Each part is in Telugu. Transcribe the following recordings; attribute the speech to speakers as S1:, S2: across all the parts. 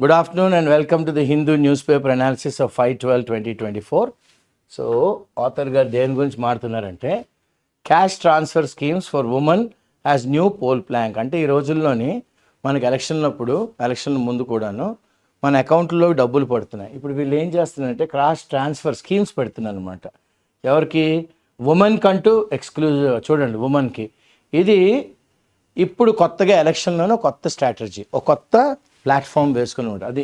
S1: Good afternoon and welcome to the Hindu newspaper analysis of 5/12/2024. So author గారు దేని గురించి మాట్లాడుతున్నారంటే cash transfer schemes for women as new poll plank. అంటే ఈ రోజుల్లోని మనకి ఎలక్షన్ ముందు కూడాను మన అకౌంట్లో డబ్బులు పడుతున్నాయి. ఇప్పుడు వీళ్ళు ఏం చేస్తున్నారంటే క్యాష్ ట్రాన్స్ఫర్ స్కీమ్స్ పెడుతున్నారు అనమాట. ఎవరికి? ఉమెన్ కంటూ ఎక్స్క్లూజివ్. చూడండి, ఉమెన్కి ఇది ఇప్పుడు కొత్తగా ఎలక్షన్లోనే కొత్త స్ట్రాటజీ, ఒక కొత్త ప్లాట్ఫామ్ వేసుకుని ఉంటారు. అది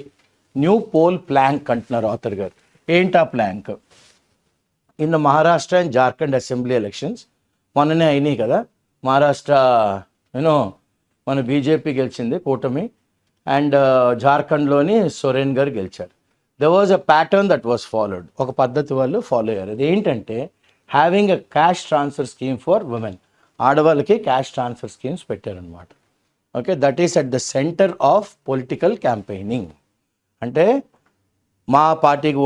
S1: న్యూ పోల్ ప్లాంక్ అంటున్నారు ఆథర్ గారు. ఏంటా plank? In the Maharashtra and Jharkhand assembly elections మొన్ననే అయినాయి కదా. మహారాష్ట్ర మన బీజేపీ గెలిచింది, కూటమి, అండ్ జార్ఖండ్లోని సోరెన్ గారు గెలిచారు. There was a pattern that was followed. ఒక పద్ధతి వాళ్ళు ఫాలో అయ్యారు. అది ఏంటంటే having a cash transfer scheme for women. ఆడవాళ్ళకి క్యాష్ ట్రాన్స్ఫర్ స్కీమ్స్ పెట్టారనమాట. Okay, that is at the centre of political campaigning. అంటే మా పార్టీకి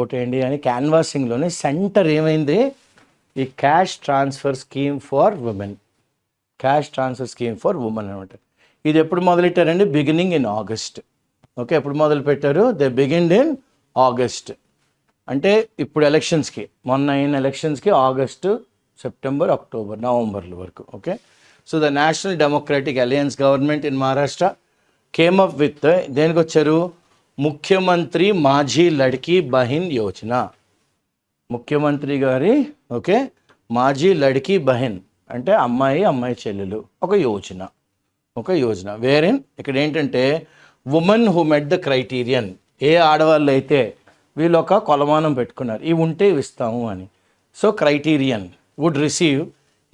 S1: ఓటేయండి అని క్యాన్వాసింగ్లోనే సెంటర్ ఏమైంది? ఈ cash transfer scheme for women. Cash transfer scheme for women అనమాట. ఇది ఎప్పుడు మొదలెట్టారండి? Beginning in August. ఓకే, ఎప్పుడు మొదలు పెట్టారు? They బిగిన్డ్ in August. అంటే ఇప్పుడు ఎలక్షన్స్కి, మొన్న అయిన ఎలక్షన్స్కి ఆగస్టు, సెప్టెంబర్, అక్టోబర్, నవంబర్ల వరకు. Okay, so the national democratic alliance government in Maharashtra came up with, దేనికి వచ్చారు? ముఖ్యమంత్రి మాజీ లడ్కీ బహిన్ యోజన. ముఖ్యమంత్రి గారి మాజీ లడ్కీ బహిన్ అంటే అమ్మాయి చెల్లెలు, ఒక యోజన వేరేన్. ఇక్కడ ఏంటంటే women who met the criterion. ఏ ఆడవాళ్ళు అయితే వీళ్ళు ఒక కొలమానం పెట్టుకున్నారు, ఇవి ఉంటే ఇవి ఇస్తాము అని. సో క్రైటీరియన్ వుడ్ రిసీవ్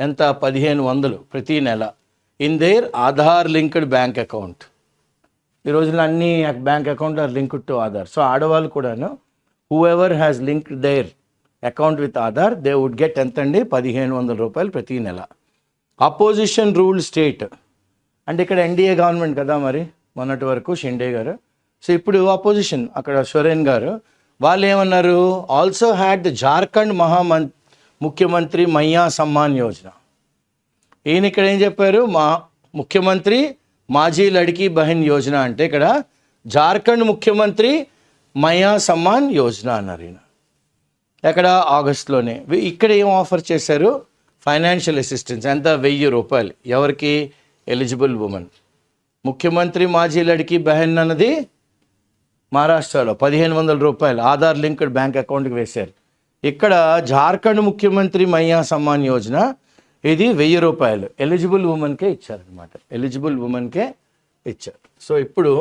S1: ఎంత? 1500 ప్రతి నెల in their Aadhaar linked bank account. ఈ రోజుల్లో అన్ని bank account are linked to Aadhaar. So ఆడవాళ్ళు కూడాను whoever has linked their account with Aadhaar, they would get ఎంతండి? 1500 రూపాయలు ప్రతి నెల. అపోజిషన్ రూల్ స్టేట్ అంటే ఇక్కడ ఎన్డీఏ గవర్నమెంట్ కదా, మరి మొన్నటి వరకు షిండే గారు. సో ఇప్పుడు అపోజిషన్ అక్కడ సోరెన్ గారు వాళ్ళు ఏమన్నారు? ఆల్సో హ్యాడ్ ద జార్ఖండ్ ముఖ్యమంత్రి మయ్యా సమ్మాన్ యోజన. ఈయన ఇక్కడ ఏం చెప్పారు? ముఖ్యమంత్రి మాజీ లడ్కీ బహిన్ యోజన అంటే ఇక్కడ జార్ఖండ్ ముఖ్యమంత్రి మయ్యా సమ్మాన్ యోజన అన్నారు ఈయన. ఎక్కడ? ఆగస్టులోనే. ఇక్కడ ఏం ఆఫర్ చేశారు? Financial assistance. ఎంత? 1000 రూపాయలు. ఎవరికి? Eligible women. ముఖ్యమంత్రి మాజీ లడ్కీ బహిన్ అన్నది మహారాష్ట్రలో 1500 రూపాయలు ఆధార్ లింక్డ్ బ్యాంక్ అకౌంట్కి వేశారు. ఇక్కడ జార్ఖండ్ ముఖ్యమంత్రి మయ్యా సమ్మాన్ యోజన ఇది 1000 రూపాయలు ఎలిజిబుల్ ఉమెన్కే ఇచ్చారనమాట. ఎలిజిబుల్ ఉమెన్కే ఇచ్చారు. సో ఇప్పుడు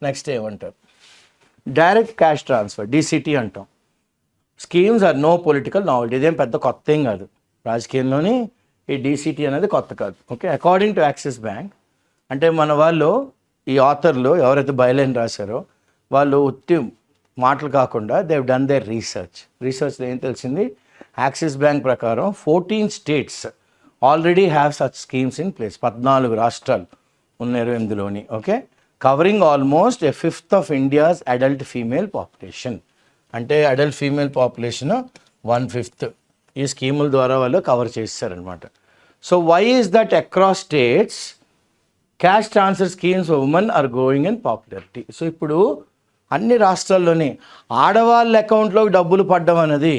S1: నెక్స్ట్ ఏమంటారు? డైరెక్ట్ క్యాష్ ట్రాన్స్ఫర్, డీసీటీ అంటాం. Schemes are no political novelty. ఇదేం పెద్ద కొత్త ఏం కాదు రాజకీయంలోని. ఈ డీసీటీ అనేది కొత్త కాదు. Okay, according to axis bank అంటే మన వాళ్ళు, ఈ ఆథర్లు ఎవరైతే బైలైన్ రాశారో వాళ్ళు ఉత్తి మాటలు కాకుండా దే హవ్ డన్ దేర్ రీసెర్చ్లో ఏం తెలిసింది? యాక్సిస్ బ్యాంక్ ప్రకారం 14 states already have such schemes in place. 14 రాష్ట్రాలు ఉన్నాయి 28లోని. Okay, covering almost 1/5 of India's adult female population. అంటే అడల్ట్ ఫీమేల్ పాపులేషన్ 1/5 ఈ స్కీముల ద్వారా వాళ్ళు కవర్ చేస్తారనమాట. So why is that across states cash transfer schemes for women are growing in popularity? So ఇప్పుడు అన్ని రాష్ట్రాల్లోని ఆడవాళ్ళ అకౌంట్లోకి డబ్బులు పడ్డం అనేది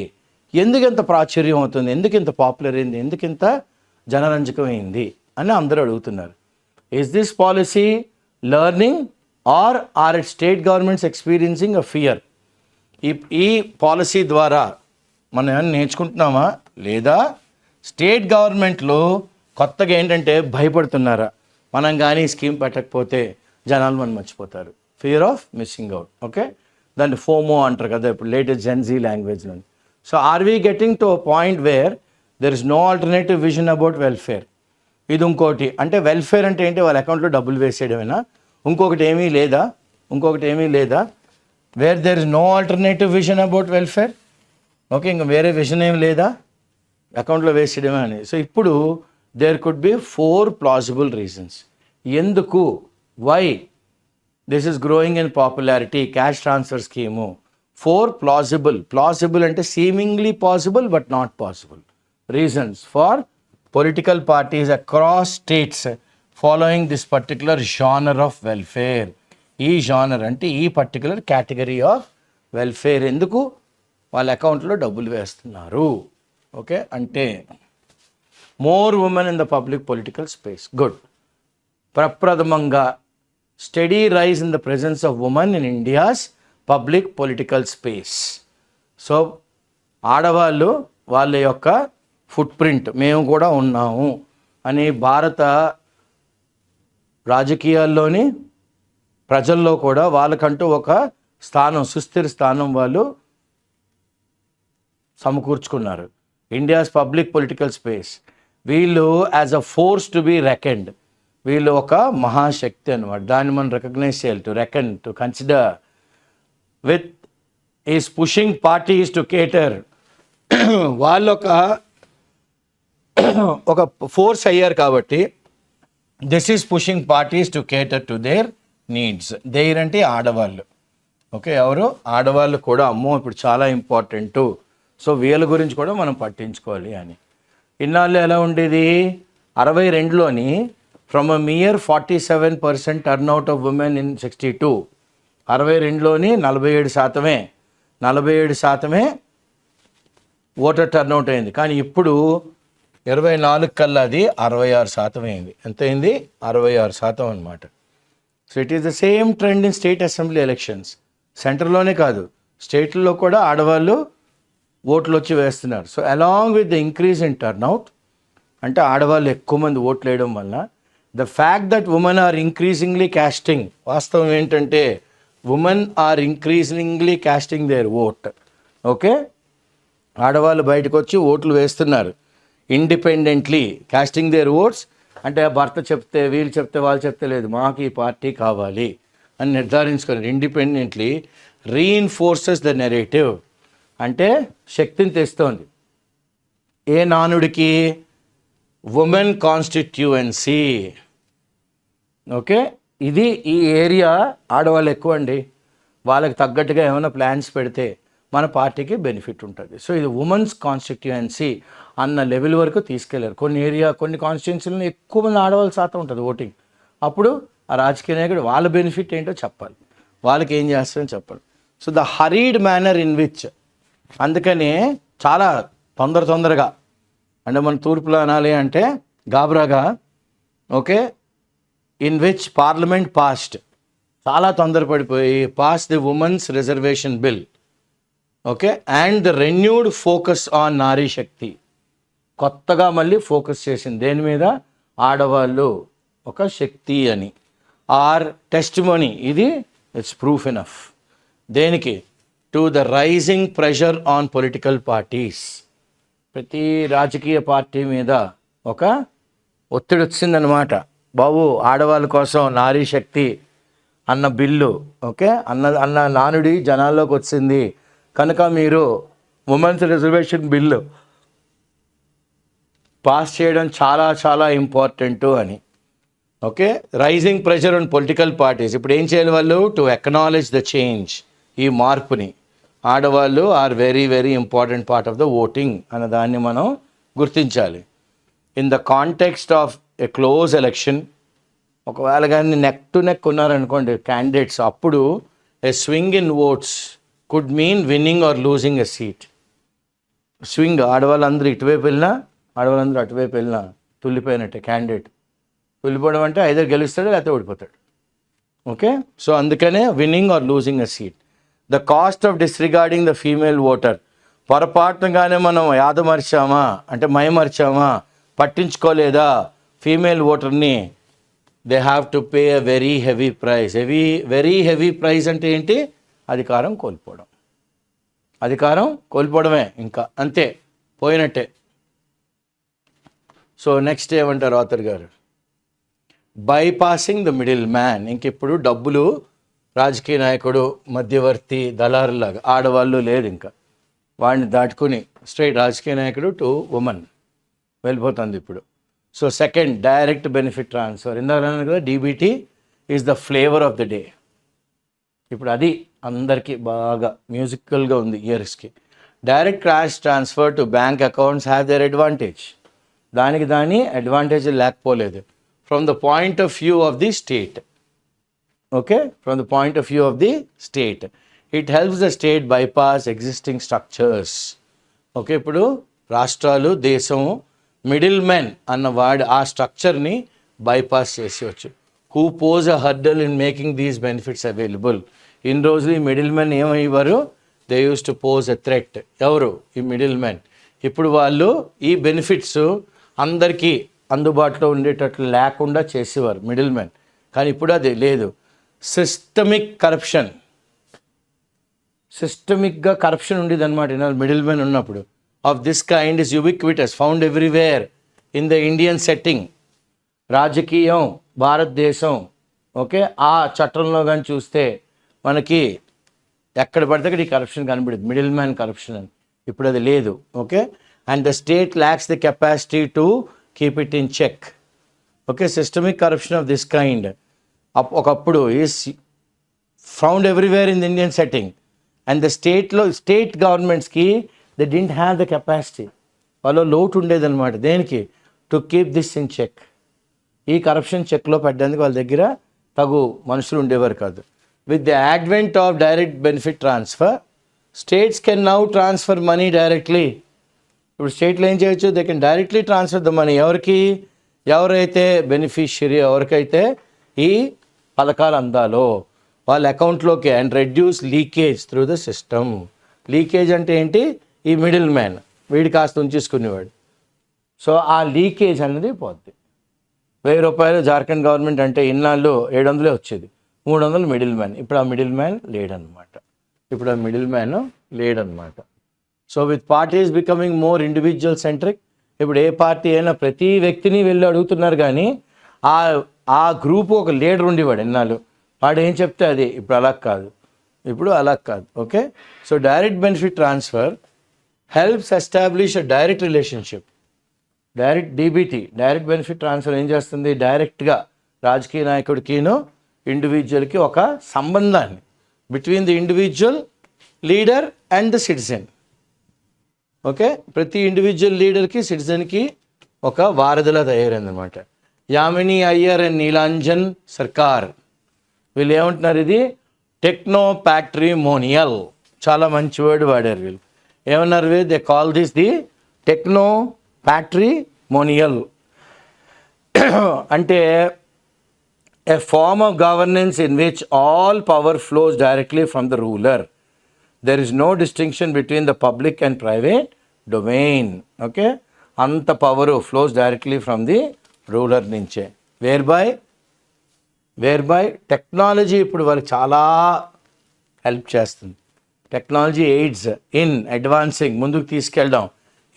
S1: ఎందుకు ఇంత ప్రాచుర్యం అవుతుంది, ఎందుకు ఇంత పాపులర్ అయింది, ఎందుకు ఇంత జనరంజకమైంది అని అందరూ అడుగుతున్నారు. Is this policy learning or it state governments experiencing a fear? ఈ పాలసీ ద్వారా మనం ఏమైనా నేర్చుకుంటున్నామా, లేదా స్టేట్ గవర్నమెంట్లు కొత్తగా ఏంటంటే భయపడుతున్నారా? మనం కానీ స్కీమ్ పెట్టకపోతే జనాలు మనం మర్చిపోతారు. Fear of missing out. Okay, దాన్ని ఫోమో అంటారు కదా ఇప్పుడు లేటెస్ట్ జెన్జీ లాంగ్వేజ్లో. So are we getting to a point where there is no alternative vision about welfare? ఇది ఇంకోటి. అంటే వెల్ఫేర్ అంటే ఏంటి? వాళ్ళ అకౌంట్లో డబ్బులు వేసేయడమేనా? ఇంకొకటి ఏమీ లేదా? Where there is no alternative vision about welfare. Okay, ఇంకా వేరే విజన్ ఏమి లేదా? అకౌంట్లో వేసేయడమే అని. సో ఇప్పుడు there could be 4 plausible reasons. ఎందుకు? Why this is growing in popularity cash transfer scheme? 4 plausible అంటే seemingly possible but not possible reasons for political parties across states following this particular genre of welfare. ఈ జానర్ అంటే ఈ పర్టికులర్ కేటగిరీ ఆఫ్ వెల్ఫేర్ ఎందుకు వాళ్ళ అకౌంట్లో డబ్బులు వేస్తున్నారు. ఓకే, అంటే more women in the public political space. Good. ప్రప్రథమంగా study rise in the presence of women in India's public political space. So ఆడవాళ్ళు వాళ్ళ యొక్క ఫుట్ ప్రింట్ మేము కూడా ఉన్నాము అని భారత రాజకీయాల్లోని ప్రజల్లో కూడా వాళ్ళకంటూ ఒక స్థానం, సుస్థిర స్థానం వాళ్ళు సమకూర్చుకున్నారు. India's public political space. వీళ్ళు as a force to be reckoned, వీళ్ళు ఒక మహాశక్తి అనమాట. దాన్ని మనం రికగ్నైజ్ చేయాలి. To reckon, to consider with is pushing parties to cater. వాళ్ళు ఒక ఫోర్స్ అయ్యారు కాబట్టి this is pushing parties to cater to their needs. Their అంటే ఆడవాళ్ళు. ఓకే, ఎవరు? ఆడవాళ్ళు కూడా అమ్మో ఇప్పుడు చాలా ఇంపార్టెంటు. సో వీళ్ళ గురించి కూడా మనం పట్టించుకోవాలి అని. ఇన్నాళ్ళు ఎలా ఉండేది? 62లోని from a mere 47% turnout of women in 62, 62లోని 47% ఓటర్ టర్న్అవుట్ అయింది. కానీ ఇప్పుడు 24 కల్లా అది 66% అయింది. ఎంత అయింది? 66% అనమాట. So it is the same trend in state assembly elections. సెంటర్లోనే కాదు, స్టేట్లో కూడా ఆడవాళ్ళు ఓట్లు వచ్చి వేస్తున్నారు. So along with the increase in turnout, అంటే ఆడవాళ్ళు ఎక్కువ మంది ఓట్లు వేయడం వల్ల the fact that women are increasingly casting, వాస్తవం ఏంటంటే women are increasingly casting their vote. Okay, ఆడవాళ్ళు బయటకు వచ్చి ఓట్లు వేస్తున్నారు ఇండిపెండెంట్లీ, కాస్టింగ్ దేర్ ఓట్స్. అంటే భర్త చెప్తే, వీళ్ళు చెప్తే, వాళ్ళు చెప్తే లేదు, మాకు ఈ పార్టీ కావాలి అని నిర్ధారించుకున్నారు. ఇండిపెండెంట్లీ రీఇన్ఫోర్సెస్ ద నెరేటివ్, అంటే శక్తిని తెస్తోంది. ఏ నానుడికి? Women constituency. ఓకే, ఇది ఈ ఏరియా ఆడవాళ్ళు ఎక్కువ అండి. వాళ్ళకి తగ్గట్టుగా ఏమైనా ప్లాన్స్ పెడితే మన పార్టీకి బెనిఫిట్ ఉంటుంది. సో ఇది ఉమెన్స్ కాన్స్టిట్యుయెన్సీ అన్న లెవెల్ వరకు తీసుకెళ్లారు. కొన్ని కాన్స్టిట్యుయెన్సీలను ఎక్కువ మంది ఆడవాళ్ళ శాతం ఉంటుంది ఓటింగ్. అప్పుడు ఆ రాజకీయ నాయకుడు వాళ్ళ బెనిఫిట్ ఏంటో చెప్పాలి, వాళ్ళకి ఏం చేస్తారని చెప్పాలి. So the hurried manner in which, అందుకనే చాలా తొందరగా, అంటే మన తూర్పులో అనాలి అంటే గాబరాగా, okay, in which parliament passed, చాలా తొందరపడిపోయి pass the women's reservation bill. Okay, and the renewed focus on Nari Shakti, కొత్తగా మళ్ళీ ఫోకస్ చేసింది దేని మీద? ఆడవాళ్ళు ఒక శక్తి అని. ఆర్ టెస్టిమోనీ, ఇది ఇట్స్ ప్రూఫ్ ఎనఫ్. దేనికి? To the rising pressure on political parties. ప్రతి రాజకీయ పార్టీ మీద ఒక ఒత్తిడి వచ్చిందనమాట. బాబు ఆడవాళ్ళ కోసం నారీ శక్తి అన్న బిల్లు, ఓకే, అన్న నానుడి జనాల్లోకి వచ్చింది కనుక మీరు ఉమెన్స్ రిజర్వేషన్ బిల్లు పాస్ చేయడం చాలా చాలా ఇంపార్టెంటు అని. Okay, rising pressure on political parties. ఇప్పుడు ఏం చేయాలి వాళ్ళు? టు ఎక్నాలెడ్జ్ ద చేంజ్, ఈ మార్పుని. ఆడవాళ్ళు are very very important part of the voting అన్న దాన్ని మనం గుర్తించాలి. In the context of a close election, ఒకవేళ కానీ నెక్ టు నెక్ ఉన్నారనుకోండి క్యాండిడేట్స్, అప్పుడు a swing in votes could mean winning or losing a seat. Swing, ఆడవాళ్ళందరూ ఇటువైపు వెళ్ళినా ఆడవాళ్ళందరూ అటువైపు వెళ్ళినా తుల్లిపోయినట్టే. క్యాండిడేట్ తుల్లిపోవడం అంటే ఐదర్ గెలుస్తాడు లేకపోతే ఓడిపోతాడు. ఓకే, సో అందుకనే winning or losing a seat. The cost of disregarding the female voter, పొరపాటుగానే మనం యాదమర్చామా అంటే మైమర్చామా, పట్టించుకోలేదా ఫీమేల్ ఓటర్ని, they have to pay a very heavy price. Very heavy price అంటే ఏంటి? అధికారం కోల్పోవడం. అధికారం కోల్పోవడమే, ఇంకా అంతే, పోయినట్టే. సో నెక్స్ట్ ఏమంటారు ఆథర్ గారు? Bypassing the middle man. ఇంకెప్పుడు డబ్బులు రాజకీయ నాయకుడు, మధ్యవర్తి, దళారులాగా ఆడవాళ్ళు లేదు, ఇంకా వాడిని దాటుకుని స్ట్రైట్ రాజకీయ నాయకుడు టు ఉమెన్ వెళ్ళిపోతుంది ఇప్పుడు. So second, direct benefit transfer. ఇందాక కదా DBT is the flavour of the day. ఇప్పుడు అది అందరికీ బాగా మ్యూజికల్గా ఉంది ఇయర్స్కి. Direct cash transfer to bank accounts have their advantage. దాని అడ్వాంటేజ్ లేకపోలేదు from the point of view of the state. okay, from the point of view of the state. It helps the state bypass existing structures. Okay, ఇప్పుడు రాష్ట్రాలు, దేశం మిడిల్ మ్యాన్ అన్న వాడు ఆ స్ట్రక్చర్ని బైపాస్ చేసేవచ్చు. Who pose a hurdle in making these benefits available. ఇన్ని రోజులు ఈ మిడిల్ మ్యాన్ ఏమయ్యేవారు? They use to pose a threat. ఎవరు? ఈ మిడిల్ మ్యాన్. ఇప్పుడు వాళ్ళు ఈ బెనిఫిట్స్ అందరికీ అందుబాటులో ఉండేటట్లు లేకుండా చేసేవారు మిడిల్ మ్యాన్. కానీ ఇప్పుడు అది లేదు. సిస్టమిక్గా కరప్షన్ ఉండేది అనమాట మిడిల్ మ్యాన్ ఉన్నప్పుడు. Of this kind is ubiquitous, found everywhere in the Indian setting. రాజకీయం, భారతదేశం, ఓకే, ఆ చట్టంలో కానీ చూస్తే మనకి ఎక్కడ పడితే అక్కడ ఈ కరప్షన్ కనబడింది, మిడిల్ మ్యాన్ కరప్షన్ అని. ఇప్పుడు అది లేదు. Okay, and the state lacks the capacity to keep it in check. Okay, systemic corruption of this kind ఒకప్పుడు is found everywhere in the Indian setting. And the state గవర్నమెంట్స్కి they didn't have the capacity. వాళ్ళు లోటు ఉండేదన్నమాట. దేనికి? To keep this in check. ఈ కరప్షన్ చెక్లో పెట్టడానికి వాళ్ళ దగ్గర తగు మనుషులు ఉండేవారు కాదు. With the advent of direct benefit transfer, states can now transfer money directly. ఇప్పుడు స్టేట్లో ఏం చేయొచ్చు? They can directly transfer the money. ఎవరైతే బెనిఫిషియరీ, ఎవరికైతే ఈ పథకాలు అందాలో వాళ్ళ అకౌంట్లోకి, and reduce leakage through the system. Leakage అంటే ఏంటి? ఈ మిడిల్ మ్యాన్ వీడి కాస్త ఉంచేసుకునేవాడు. సో ఆ లీకేజ్ అనేది పోద్ది. 1000 రూపాయలు జార్ఖండ్ గవర్నమెంట్ అంటే ఇన్నాళ్ళు 700 వచ్చేది, 300 మిడిల్ మ్యాన్. ఇప్పుడు ఆ మిడిల్ మ్యాన్ లేడనమాట. So with parties becoming more individual centric. ఇప్పుడు ఏ పార్టీ అయినా ప్రతి వ్యక్తిని వెళ్ళి అడుగుతున్నారు, కానీ ఆ గ్రూప్ ఒక లీడర్ ఉండేవాడు ఎన్నాళ్ళు. వాడు ఏం చెప్తే అది. ఇప్పుడు అలా కాదు. Okay, so direct benefit transfer helps establish అ direct relationship. DBT, direct benefit transfer ఏం చేస్తుంది? డైరెక్ట్గా రాజకీయ నాయకుడికిను ఇండివిజువల్కి ఒక సంబంధాన్ని between the individual leader and the citizen. Okay, ప్రతి ఇండివిజువల్ లీడర్కి, సిటిజన్కి ఒక వారధిలా తయారైందనమాట. యామిని అయ్యర్ అండ్ నీలాంజన్ సర్కార్ వీళ్ళు ఏమంటున్నారు? ఇది టెక్నో ప్యాట్రిమోనియల్. చాలా మంచి వర్డ్ వాడారు వీళ్ళు. ఏమన్నారు? They call this the techno patrimonial. అంటే a form of governance in which all power flows directly from the ruler. There is no distinction between the public and private domain. Okay, anta power flows directly from the ruler nunche. Whereby technology ఇప్పుడు వాళ్ళకి చాలా హెల్ప్ చేస్తుంది. టెక్నాలజీ ఎయిడ్స్ ఇన్ అడ్వాన్సింగ్, ముందుకు తీసుకెళ్ళడం.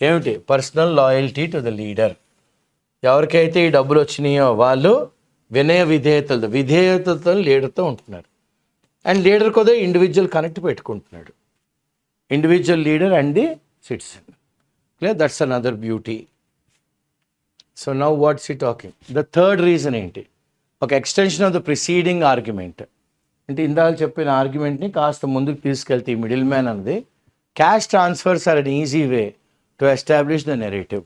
S1: ఏమిటి? Personal loyalty to the leader. ఎవరికైతే ఈ డబ్బులు వచ్చినాయో వాళ్ళు విధేయతలతో లీడర్తో ఉంటున్నారు. అండ్ లీడర్ కూడా ఇండివిజువల్ కనెక్ట్ పెట్టుకుంటున్నాడు. Individual leader and the citizen. That's another beauty. So now what's he talking? The third reason ఏంటి? ఒక extension of the preceding argument. అంటే ఇందాక చెప్పిన ఆర్గ్యుమెంట్ని కాస్త ముందుకు తీసుకెళ్తే ఈ మిడిల్ మ్యాన్ అన్నది, cash transfers are an easy way to establish the narrative.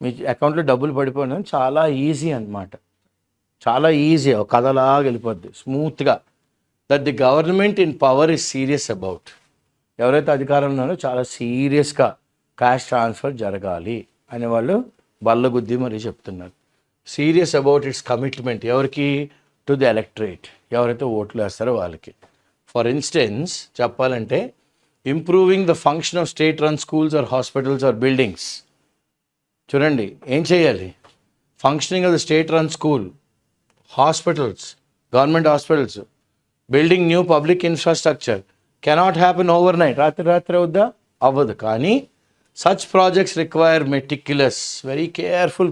S1: మీ అకౌంట్లో డబ్బులు పడిపోయినా చాలా ఈజీ అన్నమాట. చాలా ఈజీ, ఒక కథలాగా వెళ్ళిపోద్ది స్మూత్గా. That the government in power is serious about. ఎవరైతే అధికారంలో ఉన్నారో చాలా సీరియస్గా క్యాష్ ట్రాన్స్ఫర్ జరగాలి అని వాళ్ళు బల్లగుద్ది మరీ చెప్తున్నారు. Serious about its commitment. ఎవరికి? To the electorate. ఎవరైతే ఓట్లు వేస్తారో వాళ్ళకి. ఫర్ ఇన్స్టెన్స్ చెప్పాలంటే, improving the function of state run schools or hospitals or buildings. చూడండి ఏం చేయాలి? Functioning of the state run school, hospitals, government hospitals, building new public infrastructure cannot happen overnight. రాత్రి అవుద్దా? అవ్వదు. కానీ such projects require meticulous, very careful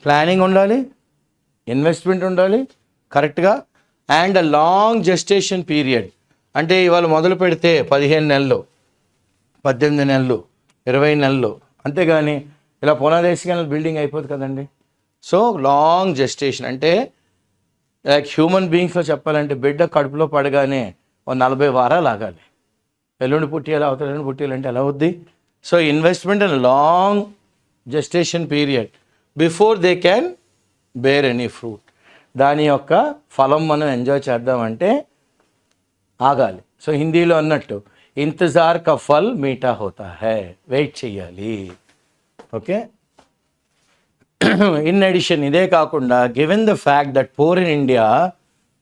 S1: planning ఉండాలి, ఇన్వెస్ట్మెంట్ ఉండాలి కరెక్ట్గా, and a long gestation period. అంటే ఇవాళ మొదలు పెడితే 15 నెలలు, 18 నెలలు, 20 నెలలు, అంతేగాని ఇలా పునాదేశిగా బిల్డింగ్ అయిపోతుంది కదండి. సో లాంగ్ జెస్టేషన్ అంటే లైక్ హ్యూమన్ బీయింగ్స్లో చెప్పాలంటే బిడ్డ కడుపులో పడగానే 40 వారాలు ఆగాలి. ఎల్లుండి పుట్టియాలి, అవతల ఎల్లుండి పుట్టియాలంటే ఎలా అవుద్ది? So investment and long gestation period before they can bear any fruit. దాని యొక్క ఫలం మనం ఎంజాయ్ చేద్దామంటే ఆగాలి. సో హిందీలో అన్నట్టు ఇంతజార్ కా ఫల్ మీఠా హోతా హై, వెయిట్ చెయ్యాలి. ఓకే. ఇన్ అడిషన్, ఇదే కాకుండా given the fact that poor in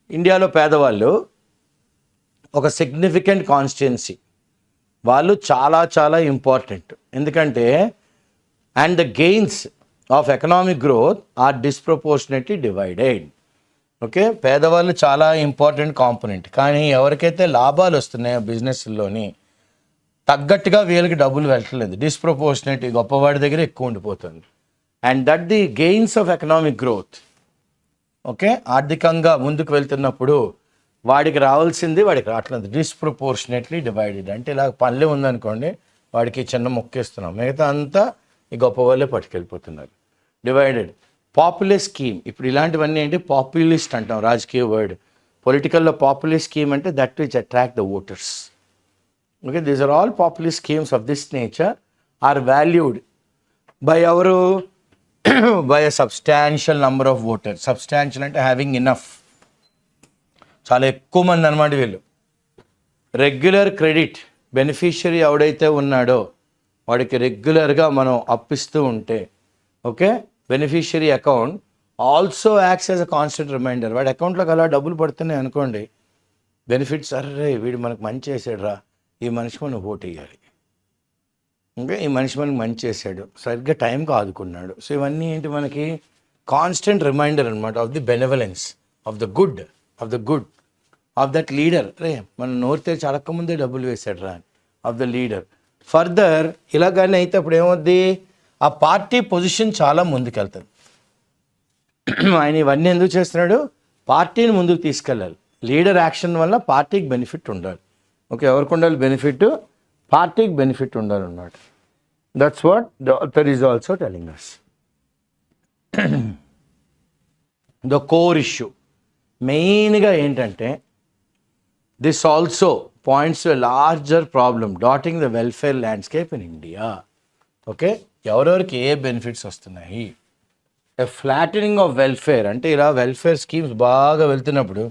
S1: ఇండియాలో పేదవాళ్ళు ఒక సిగ్నిఫికెంట్ కాన్స్టిట్యున్సీ, వాళ్ళు చాలా చాలా ఇంపార్టెంట్. ఎందుకంటే and the gains of economic growth are disproportionately divided. Okay, పేదవాళ్ళు చాలా ఇంపార్టెంట్ కాంపోనెంట్. కానీ ఎవరికైతే లాభాలు వస్తున్నాయో బిజినెస్లోని తగ్గట్టుగా వీళ్ళకి డబ్బులు వెళ్ళట్లేదు. డిస్ప్రపోర్షనేట్ గొప్పవాడి దగ్గర ఎక్కువ ఉండిపోతుంది. And that the gains of economic growth. Okay, ఆర్థికంగా ముందుకు వెళ్తున్నప్పుడు వాడికి రావాల్సింది వాడికి రావట్లేదు. డిస్ప్రపోర్షనేట్లీ డివైడెడ్ అంటే ఇలా పల్లె ఉందనుకోండి, వాడికి చిన్న మొక్కేస్తున్నాం, మిగతా అంతా ఈ గొప్ప వాళ్ళే పట్టుకెళ్ళిపోతున్నారు. డివైడెడ్. పాపులర్ స్కీమ్, ఇప్పుడు ఇలాంటివన్నీ ఏంటి, పాపులిస్ట్ అంటాం రాజకీయ వర్డ్. పొలిటికల్లో పాపులర్ స్కీమ్ అంటే that which attract the voters. Okay, these are all popular schemes of this nature are valued by ఎవరు, by a substantial number of voters. Substantial అంటే హ్యావింగ్ ఇనఫ్, చాలా ఎక్కువ మంది అనమాట వీళ్ళు. రెగ్యులర్ క్రెడిట్, బెనిఫిషియరీ ఎవడైతే ఉన్నాడో వాడికి రెగ్యులర్గా మనం అప్పిస్తూ ఉంటే, okay, beneficiary account also acts as a constant reminder. వాడి అకౌంట్లోకి అలా డబ్బులు పడుతున్నాయి అనుకోండి, బెనిఫిట్స్, అర్రే వీడు మనకు మంచి చేసాడు రా, ఈ మనిషి మనం ఓటు వేయాలి, ఇంకా ఈ మనిషి మనకు మంచి చేశాడు, సరిగ్గా టైంకి ఆదుకున్నాడు. సో ఇవన్నీ ఏంటి, మనకి కాన్స్టెంట్ రిమైండర్ అనమాట of the benevolence, of the good of that leader. రే మనం నోరితే చడకముందే డబ్బులు వేసాడు రా, ఆఫ్ ద లీడర్. ఫర్దర్ ఇలాగానే అయితే అప్పుడు ఏమవుద్ది, ఆ పార్టీ పొజిషన్ చాలా ముందుకెళ్తుంది. ఆయన ఇవన్నీ ఎందుకు చేస్తున్నాడు, పార్టీని ముందుకు తీసుకెళ్ళాలి. లీడర్ యాక్షన్ వల్ల పార్టీకి బెనిఫిట్ ఉండాలి. ఓకే, ఎవరికి ఉండాలి బెనిఫిట్, పార్టీకి బెనిఫిట్ ఉండాలన్నమాట. That's what the author is also telling us. The core issue మెయిన్గా ఏంటంటే, this also points to a larger problem dotting the welfare landscape in India. Okay, ఎవరెవరికి ఏ బెనిఫిట్స్ వస్తున్నాయి. ఎ ఫ్లాటనింగ్ ఆఫ్ వెల్ఫేర్ అంటే ఇలా వెల్ఫేర్ స్కీమ్స్ బాగా వెళ్తున్నప్పుడు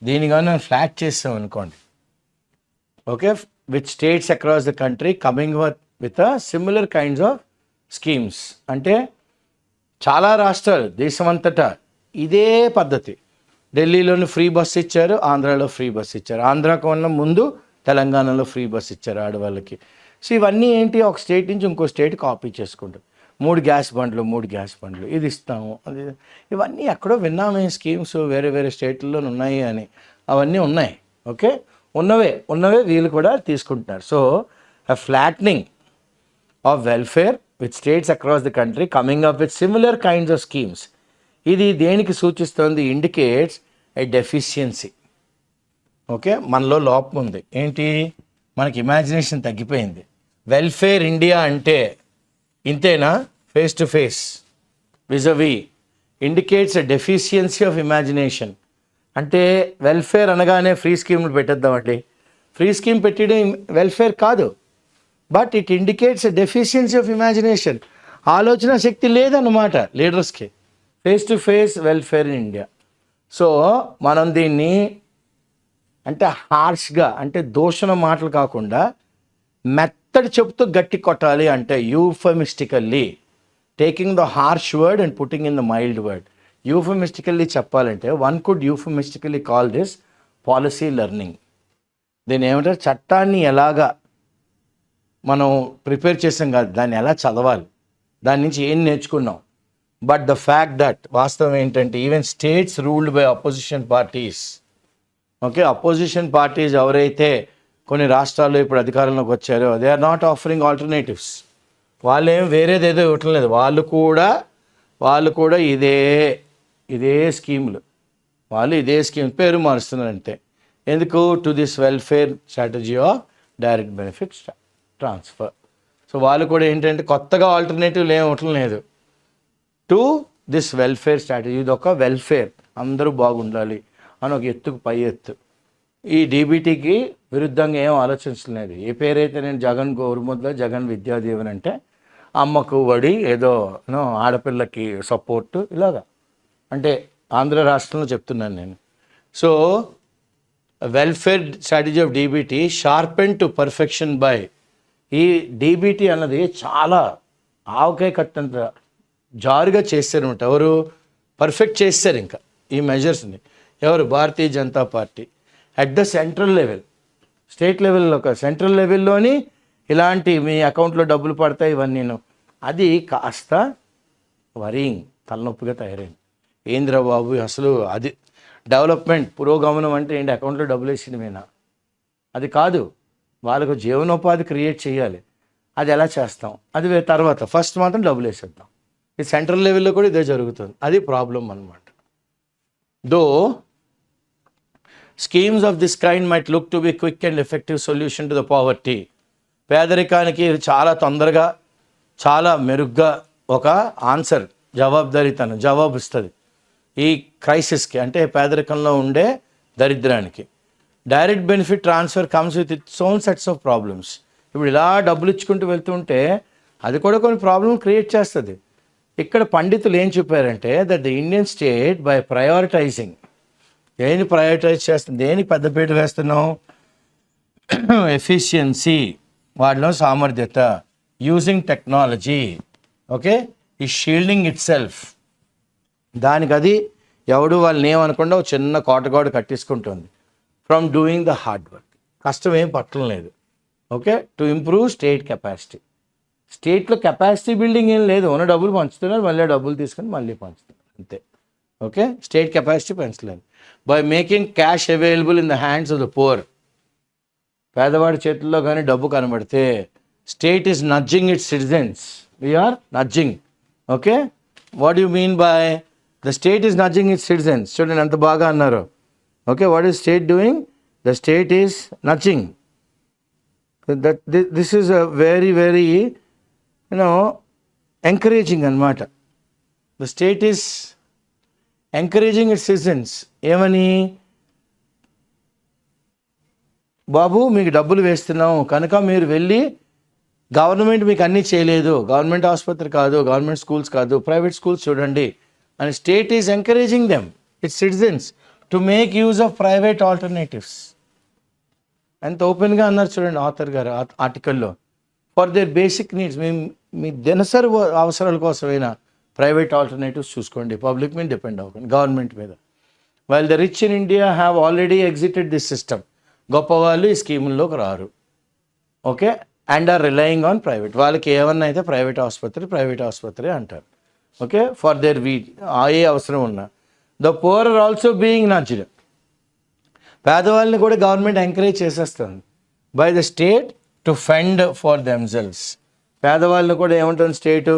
S1: దీని కానీ ఫ్లాట్ చేస్తాం అనుకోండి, okay, with states across the country coming with similar kinds of schemes. అంటే చాలా రాష్ట్రాలు దేశమంతటా ఇదే పద్ధతి. ఢిల్లీలోని ఫ్రీ బస్ ఇచ్చారు, ఆంధ్రాలో ఫ్రీ బస్ ఇచ్చారు, ఆంధ్రాకు వల్ల ముందు తెలంగాణలో ఫ్రీ బస్ ఇచ్చారు ఆడవాళ్ళకి. సో ఇవన్నీ ఏంటి, ఒక స్టేట్ నుంచి ఇంకో స్టేట్ కాపీ చేసుకుంటారు. 3 గ్యాస్ బండ్లు ఇది ఇస్తాము, అది, ఇవన్నీ ఎక్కడో విన్నామే స్కీమ్స్ వేరే వేరే స్టేట్లలో ఉన్నాయి అని. అవన్నీ ఉన్నాయి. ఓకే, ఉన్నవే వీళ్ళు కూడా తీసుకుంటున్నారు. So a flattening of welfare with states across the country coming up with similar kinds of schemes. ఇది దేనికి సూచిస్తుంది, ఇండికేట్స్ ఏ డెఫిషియన్సీ. ఓకే, మనలో లోపం ఉంది. ఏంటి, మనకి ఇమాజినేషన్ తగ్గిపోయింది. వెల్ఫేర్ ఇండియా అంటే ఇంతేనా, face to face vis a vis indicates a deficiency of imagination. అంటే వెల్ఫేర్ అనగానే ఫ్రీ స్కీమ్లు పెట్టేద్దామండి. ఫ్రీ స్కీమ్ పెట్టడం వెల్ఫేర్ కాదు, but it indicates a deficiency of imagination. ఆలోచన శక్తి లేదన్నమాట లీడర్స్కి. Face to face welfare in India. So మనం దీన్ని అంటే హార్ష్గా, అంటే దూషణ మాటలు కాకుండా మెత్తడి చెప్తూ గట్టి కొట్టాలి. అంటే euphemistically taking the harsh word and putting in the mild word. Euphemistically చెప్పాలంటే one could euphemistically call this policy learning. దీన్ని ఏమంటారు, చట్టాన్ని ఎలాగా మనం ప్రిపేర్ చేసాం కాదు, దాన్ని ఎలా చదవాలి, దాని నుంచి ఏం నేర్చుకున్నాం. బట్ ద ఫ్యాక్ట్ దట్ వాస్తవం ఏంటంటే even states ruled by opposition parties. Okay, opposition parties ఎవరైతే కొన్ని రాష్ట్రాల్లో ఇప్పుడు అధికారంలోకి వచ్చారో they are not offering alternatives. వాళ్ళేం వేరేదేదో ఇవ్వటం లేదు, వాళ్ళు కూడా ఇదే స్కీములు, వాళ్ళు ఇదే స్కీమ్ పేరు మారుస్తున్నారు అంతే. ఎందుకు, to this welfare strategy of direct benefit transfer. So వాళ్ళు కూడా ఏంటంటే కొత్తగా ఆల్టర్నేటివ్లు ఏమి ఇవ్వటం లేదు, టు దిస్ వెల్ఫేర్ స్ట్రాటజీ. ఇది ఒక వెల్ఫేర్, అందరూ బాగుండాలి అని ఒక ఎత్తుకు పై ఎత్తు. ఈ డీబీటీకి విరుద్ధంగా ఏం ఆలోచించలేదు. ఏ పేరైతే నేను జగన్ గోరుముద్ద, జగన్ విద్యాదీవెన అంటే అమ్మకు వడి, ఏదో ఆడపిల్లకి సపోర్టు, ఇలాగా అంటే ఆంధ్ర రాష్ట్రంలో చెప్తున్నాను నేను. So welfare strategy of DBT sharpen to perfection by, ఈ డీబీటీ అన్నది చాలా ఆవకాయ కట్టంత జారుగా చేస్తారనమాట. ఎవరు పర్ఫెక్ట్ చేస్తారు ఇంకా ఈ మెజర్స్ని? ఎవరు? Bharatiya Janata Party. At the central level, state లెవెల్లో ఒక సెంట్రల్ లెవెల్లోని ఇలాంటి మీ అకౌంట్లో డబ్బులు పడతాయి ఇవన్నీ, అది కాస్త వరింగ్, తలనొప్పిగా తయారైంది. ఏంద్రా బాబు అసలు అది డెవలప్మెంట్, పురోగమనం అంటే ఏంటి? అకౌంట్లో డబ్బులు వేసిందేనా? అది కాదు. వాళ్ళకు జీవనోపాధి క్రియేట్ చేయాలి. అది ఎలా చేస్తాం? అది తర్వాత. ఫస్ట్ మాత్రం డబ్బులు వేసేద్దాం. ఈ సెంట్రల్ లెవెల్లో కూడా ఇదే జరుగుతుంది. అది ప్రాబ్లం అన్నమాట. Though schemes of this kind might look to be quick and effective solution to the poverty. పేదరికానికి చాలా తొందరగా, చాలా మెరుగ్గా ఒక ఆన్సర్, జవాబు ఇస్తుంది ఈ క్రైసిస్కి, అంటే పేదరికంలో ఉండే దరిద్రానికి. Direct benefit transfer comes with its own sets of problems. ఇప్పుడు ఇలా డబ్బులు ఇచ్చుకుంటూ వెళ్తుంటే అది కూడా కొన్ని ప్రాబ్లమ్ క్రియేట్ చేస్తుంది. ఇక్కడ పండితులు ఏం చెప్పారంటే that the Indian state by prioritising, దేని ప్రయారిటైజ్ చేస్తుంది, దేనికి పెద్దపీట వేస్తున్నాం? ఎఫిషియన్సీ, వాటిలో సామర్థ్యత, యూజింగ్ టెక్నాలజీ, ఓకే, ఈ షీల్డింగ్ ఇట్ సెల్ఫ్. దానికి అది ఎవడు వాళ్ళని ఏమనకుండా ఒక చిన్న కోటగోడ కట్టేసుకుంటుంది. From doing the hard work, కష్టం ఏం పట్టడం లేదు. Okay, to improve state capacity. స్టేట్లో కెపాసిటీ బిల్డింగ్ ఏం లేదు, ఉన్న డబ్బులు పంచుతున్నారు, మళ్ళీ డబ్బులు తీసుకొని మళ్ళీ పంచుతున్నారు, అంతే. ఓకే, స్టేట్ కెపాసిటీ పెంచలేదు. By making cash available in the hands of the poor. పేదవాడి చేతుల్లో కానీ డబ్బు కనబడితే state is nudging its citizens. We are nudging. Okay, what you mean by the state is nudging its citizens? చూడండి ఎంత బాగా అన్నారు. Okay, what is state doing? The state is nudging. This is a very very encouraging అన్నమాట. The state is encouraging its citizens. ఏమని? బాబు మీకు డబ్బులు వేస్తున్నాం కనుక మీరు వెళ్ళి, గవర్నమెంట్ మీకు అన్నీ చేయలేదు, గవర్నమెంట్ ఆసుపత్రి కాదు, గవర్నమెంట్ స్కూల్స్ కాదు, ప్రైవేట్ స్కూల్స్ చూడండి అని state is encouraging them, its citizens, to make use of private alternatives. ఎంత ఓపెన్గా అన్నారు చూడండి ఆథర్ గారు ఆర్టికల్లో. ఫర్ దేర్ బేసిక్ నీడ్స్, మీ దినసరి అవసరాల కోసమైనా ప్రైవేట్ ఆల్టర్నేటివ్స్ చూసుకోండి, పబ్లిక్ మీద డిపెండ్ అవ్వకండి, గవర్నమెంట్ మీద. While the rich in India have already exited this system. గొప్పవాళ్ళు ఈ స్కీముల్లోకి రారు. Okay, and are relying on private. వాళ్ళకి ఏమన్నా అయితే ప్రైవేట్ ఆసుపత్రి అంటారు. ఓకే, ఫర్ దేర్ ఏ అవసరం ఉన్నా. The poor are also being nudged. పేదవాళ్ళని కూడా గవర్నమెంట్ ఎంకరేజ్ చేసేస్తుంది by the state to fund for themselves. పేదవాళ్ళని కూడా ఏమంటుంది స్టేటు?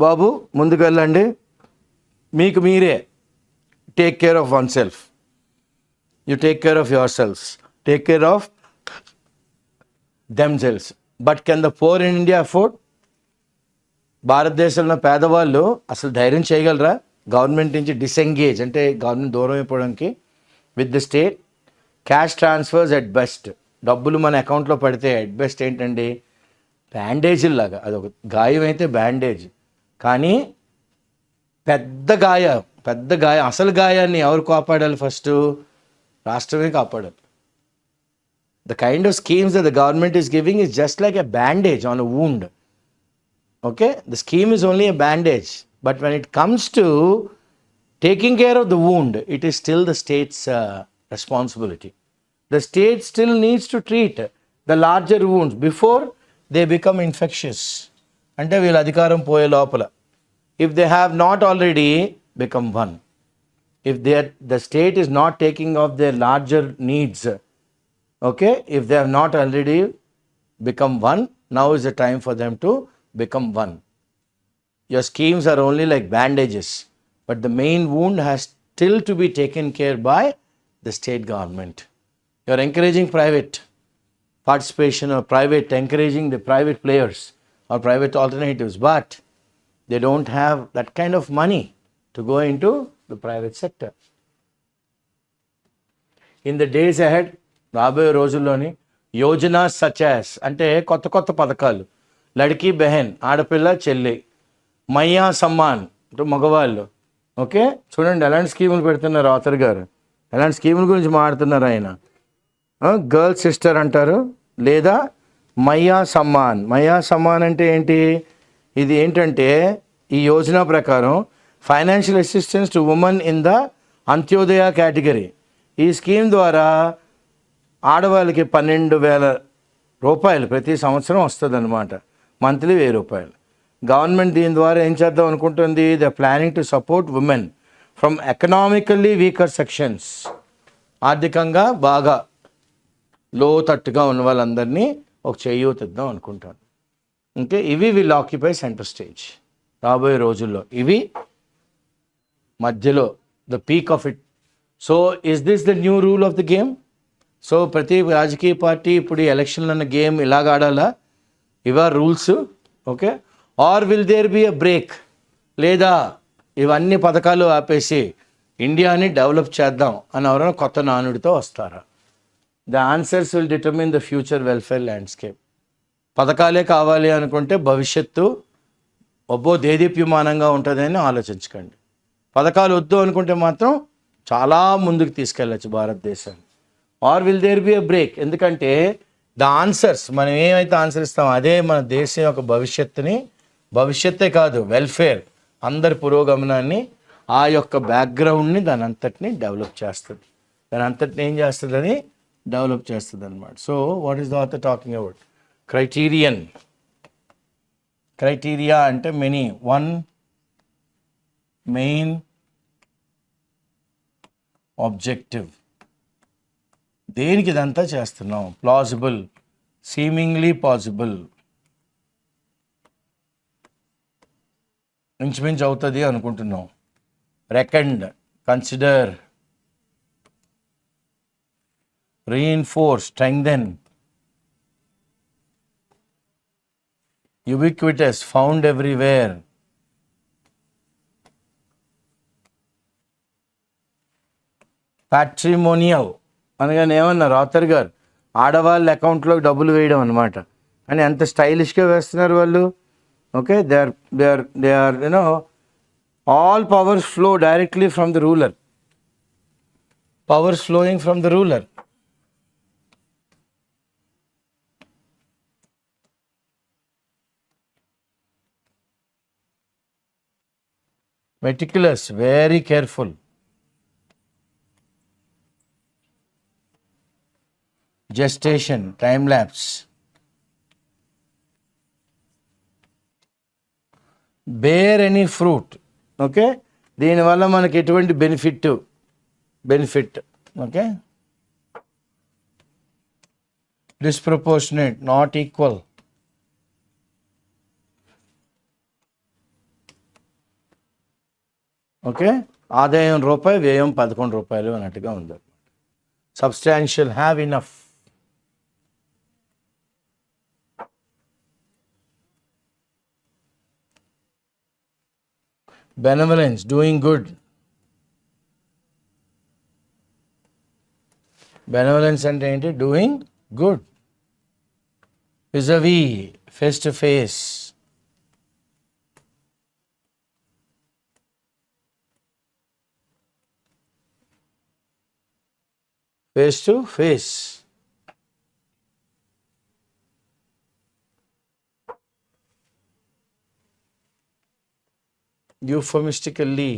S1: బాబు ముందుకు వెళ్ళండి, మీకు మీరే take care of oneself, you take care of yourselves, take care of themselves. But can the poor in India afford? భారతదేశంలో పేదవాళ్ళు అసలు ధైర్యం చేయగలరా గవర్నమెంట్ నుంచి డిసెంగేజ్, అంటే గవర్నమెంట్ దూరం అయిపోవడానికి? With the state cash transfers at best. డబ్బులు మన అకౌంట్లో పడితే ఎట్ బెస్ట్ ఏంటండి? బ్యాండేజీలాగా. అదొక గాయం అయితే బ్యాండేజ్, కానీ పెద్ద గాయం, అసలు గాయాన్ని ఎవరు కాపాడాలి? ఫస్ట్ రాష్ట్రమే కాపాడాలి. The kind of schemes that the government is giving is just like a bandage on a wound. Okay, the scheme is only a bandage, but when it comes to taking care of the wound, it is still the state's responsibility. The state still needs to treat the larger wounds before they become infectious. Ante veelu adhikaram poye lopala, if they have not already become one, if the state is not taking of their larger needs, okay, if they have not already become one, now is the time for them to become one. Your schemes are only like bandages, but the main wound has still to be taken care by the state government. You are encouraging private participation or encouraging the private players or private alternatives, but they don't have that kind of money to go into the private sector. In the days ahead, రాబోయే రోజుల్లోని యోజనా సచాస్ అంటే కొత్త పథకాలు, లడ్కీ బెహన్ ఆడపిల్ల చెల్లి, మయ్యా సమ్మాన్ అంటే మగవాళ్ళు, ఓకే, చూడండి ఎలాంటి స్కీములు పెడుతున్నారు ఆథర్ గారు, ఎలాంటి స్కీముల గురించి మాట్లాడుతున్నారు ఆయన. గర్ల్ సిస్టర్ అంటారు, లేదా మయ్యా సమ్మాన్. మయ్యా సమ్మాన్ అంటే ఏంటి? ఇది ఏంటంటే ఈ యోజన ప్రకారం financial assistance to women in the Antyodaya category. ఈ స్కీమ్ ద్వారా ఆడవాళ్ళకి 12,000 రూపాయలు ప్రతి సంవత్సరం వస్తుంది అనమాట, మంత్లీ 1,000 రూపాయలు. గవర్నమెంట్ దీని ద్వారా ఏం చేద్దాం అనుకుంటుంది? The planning to support women from economically weaker sections. ఆర్థికంగా బాగా లోతట్టుగా ఉన్న వాళ్ళందరినీ ఒక చేయూతిద్దాం అనుకుంటాను. ఓకే, ఇవి విల్ ఆక్యుపై సెంటర్ స్టేజ్ రాబోయే రోజుల్లో. ఇవి మధ్యలో the peak of it. So is this the new rule of the game? So ప్రతి రాజకీయ పార్టీ ఇప్పుడు ఈ ఎలక్షన్లు అన్న గేమ్ ఇలాగ ఆడాలా? ఇవా rules? Okay, or will there be a break? లేదా ఇవన్నీ పథకాలు ఆపేసి ఇండియాని డెవలప్ చేద్దాం అని ఎవరైనా కొత్త నానుడితో వస్తారా? The answers will determine the future welfare landscape. పథకాలే కావాలి అనుకుంటే భవిష్యత్తు దేదీప్యమానంగా ఉంటుందని ఆలోచించకండి. పథకాలు వద్దు అనుకుంటే మాత్రం చాలా ముందుకు తీసుకెళ్ళచ్చు భారతదేశాన్ని. Or will there be a break? ఎందుకంటే ద ఆన్సర్స్, మనం ఏమైతే ఆన్సర్ ఇస్తామో అదే మన దేశం యొక్క భవిష్యత్తే కాదు, వెల్ఫేర్, అందరి పురోగమనాన్ని, ఆ యొక్క బ్యాక్గ్రౌండ్ని దాని అంతటిని డెవలప్ చేస్తుంది. దాని అంతటిని ఏం చేస్తుందని డెవలప్ చేస్తుంది అనమాట. So what is the author talking about? Criteria అంటే మెనీ, వన్ మెయిన్ ఆబ్జెక్టివ్. దేనికి ఇదంతా చేస్తున్నాం? ప్లాజిబుల్, సీమింగ్లీ పాసిబుల్, ఇంచుమించు అవుతుంది అనుకుంటున్నాం. Reckoned, consider, reinforce, strengthen, ubiquitous, found everywhere, patrimonial అనగానే ఏమన్నారు ఆథర్ గారు? ఆడవాళ్ళ అకౌంట్లో డబ్బులు వేయడం అనమాట. అని ఎంత స్టైలిష్గా వేస్తున్నారు వాళ్ళు. Okay, they are you know all powers flow directly from the ruler, powers flowing from the ruler. Meticulous, very careful. Gestation, time lapse. Bear any fruit. Okay, దీనివల్ల మనకి ఎటువంటి benefit. Okay, disproportionate, not equal. Okay, ఆదాయం రూపాయి, వ్యయం 11 రూపాయలు అన్నట్టుగా ఉంది. Substantial, have enough. Benevolence, doing good. Benevolence అంటే ఏంటి? Doing good. Vis a vis, face to face. Face to face. Euphemistically,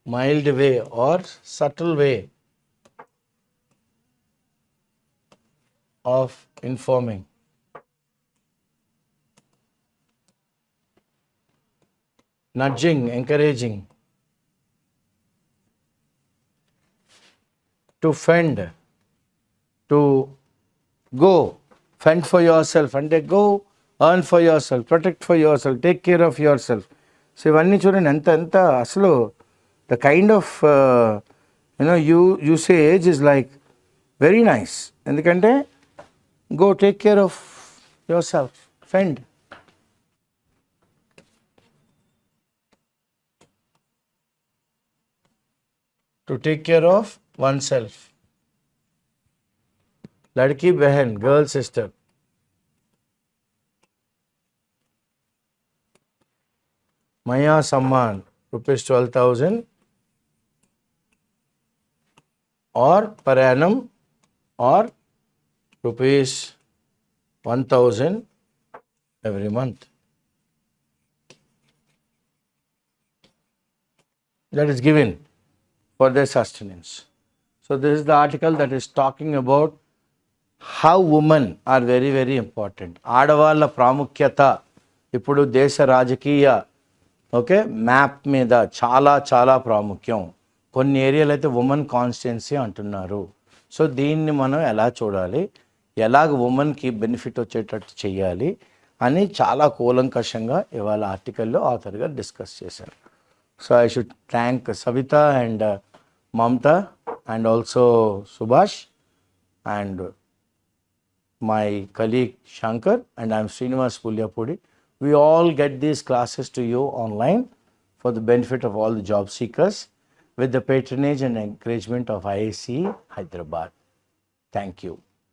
S1: mild way or subtle way of informing. Nudging, encouraging. To fend, to go, fend for yourself, అంటే go earn for yourself, protect for yourself, take care of yourself. So ఇవన్నీ చూడండి ఎంత అసలు the kind of usage is like very nice. ఎందుకంటే go take care of yourself, fend. To take care of oneself. Ladki behan, girl sister. Maya Samman rupees 12,000 or per annum or rupees 1,000 every month. That is given for their sustenance. So this is the article that is talking about how women are very very important. ఆడవాళ్ళ ప్రాముఖ్యత ఇప్పుడు దేశ రాజకీయ ఓకే మ్యాప్ మీద చాలా చాలా ప్రాముఖ్యం. కొన్ని ఏరియాలు అయితే ఉమెన్ కాన్స్టిట్యున్సీ అంటున్నారు. సో దీన్ని మనం ఎలా చూడాలి, ఎలాగ ఉమెన్కి బెనిఫిట్ వచ్చేటట్టు చేయాలి అని చాలా కూలంకషంగా ఇవాళ ఆర్టికల్లో ఆథర్ గారు డిస్కస్ చేశారు. So I should thank Savita and Mamata and also Subhash and my colleague Shankar, and I am Srinivas Pulyapudi. We all get these classes to you online for the benefit of all the job seekers with the patronage and encouragement of IIC Hyderabad. Thank you.